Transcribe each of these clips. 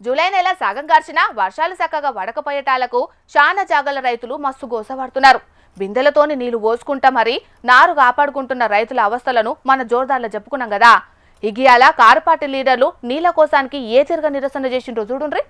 July నెల సగం గడిచినా వర్షాలు చక్కగా పడకపోయేటాలకు చాలా జాగల రైతులు మస్తు గోసపడుతున్నారు. బిందెలతోని నీళ్లు పోసుకుంటా మరి నారు కాపాడుకుంటున్న రైతుల అవస్థలను మన జోర్దార్లో చెప్పుకున్నాం కదా. ఇగియాల కారు పార్టీ లీడర్లు నీళ్ల కోసానికి ఏ తిరగ నిరసన చేసిండ్రో చూడుండ్రి.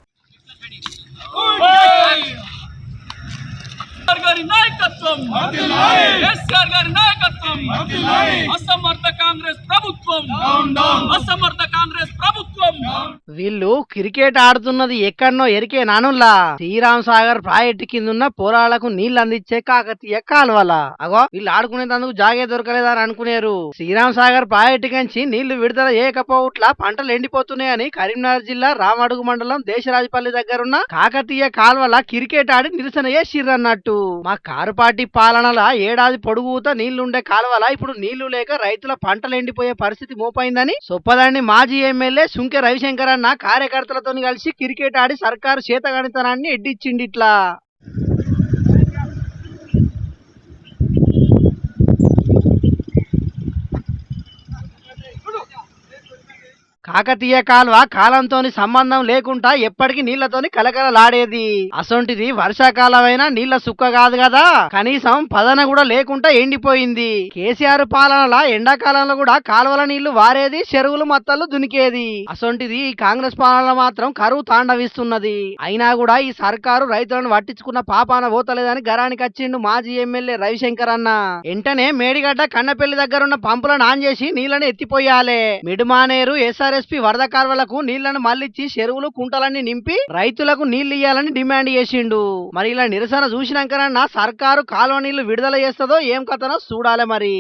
వీళ్ళు క్రికెట్ ఆడుతున్నది ఎక్కడనో ఎరికే నానుల్లా శ్రీరామ్ సాగర్ ప్రాజెక్టు కింద పొలాలకు నీళ్లు అందించే కాకతీయ కాలువల. అగో వీళ్ళు ఆడుకునేందుకు జాగే దొరకలేదని అనుకునేరు. శ్రీరామ్ సాగర్ ప్రాజెక్టు కంచి నీళ్లు విడుదల చేయకపోవట్లా పంటలు ఎండిపోతున్నాయని కరీంనగర్ జిల్లా రామడుగు మండలం దేశరాజపల్లి దగ్గరున్న కాకతీయ కాలువల క్రికెట్ ఆడి నిరసన చేసిర్రన్నట్టు. మా కారు పార్టీ పాలనల ఏడాది పొడుగుతా నీళ్లుండే కాలువల ఇప్పుడు నీళ్లు లేక రైతుల పంటలు ఎండిపోయే పరిస్థితి మోపైందని సొప్పదండి మాజీ ఎమ్మెల్యే సుంకె రవిశంకర్ అన్న కార్యకర్తలతో కలిసి క్రికెట్ ఆడి సర్కారు చేతగణితనాన్ని ఎడ్డిచ్చిండిట్లా. కాకతీయ కాల్వ కాలంతోని సంబంధం లేకుండా ఎప్పటికీ నీళ్లతోని కలకలలాడేది. అసొంటిది వర్షాకాలమైనా నీళ్ల సుక్క కాదు కదా, కనీసం పదన కూడా లేకుండా ఎండిపోయింది. కేసీఆర్ పాలనలా ఎండాకాలంలో కూడా కాలువల నీళ్లు వారేది, చెరువులు మత్తలు దునికేది. అసొంటిది ఈ కాంగ్రెస్ పాలనలో మాత్రం కరువు తాండవిస్తున్నది. అయినా కూడా ఈ సర్కారు రైతులను పట్టించుకున్న పాపాన పోతలేదని గరానికి వచ్చిండు మాజీ ఎమ్మెల్యే రవిశంకర్ అన్న. వెంటనే మేడిగడ్డ కన్నపల్లి దగ్గరున్న పంపులను ఆన్ చేసి నీళ్లను ఎత్తిపోయాలే. మిడుమానేరు ఎస్ఆర్ఎస్పీ వరద కాల్వలకు నీళ్లను మళ్లిచ్చి చెరువులు కుంటలన్నీ నింపి రైతులకు నీళ్లు ఇయ్యాలని డిమాండ్ చేసిండు. మరి ఇలా నిరసన చూసినాకనన్నా సర్కారు కాలువ నీళ్లు విడుదల చేస్తుందో ఏం కథనో చూడాలి మరి.